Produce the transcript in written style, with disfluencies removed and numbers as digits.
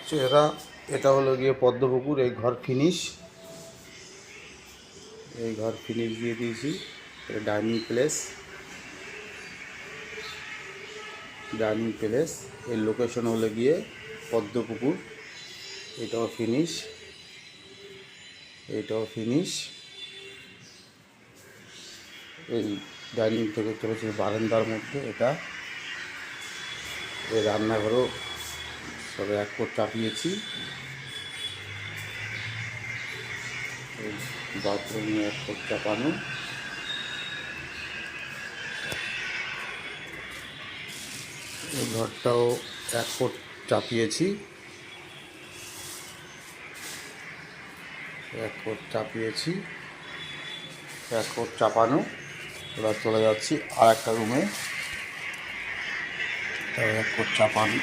চেহারা। এটা হলো গিয়ে পদ্মপুকুর। এই ঘর ফিনিশ, এই ঘর ফিনিশ দিয়ে দিয়েছি। এটা ডাইনিং প্লেস, ডাইনিং প্লেস। এর লোকেশন হলো গিয়ে পদ্মপুকুর। এটাও ফিনিশ, এটাও ফিনিশ। এই ডাইনিং থেকে চলেছে বারান্দার মধ্যে। এটা এই রান্নাঘরও সবে এক কোট চাপিয়েছি। এই বাথরুমে এক কোট চাপানো। এই ঘরটাও এক কোট চাপিয়েছি, এক কোট চাপিয়েছি, এক কোট চাপানো। এবার চলে যাচ্ছি আর একটা রুমে, তাও এক কোট চাপানো।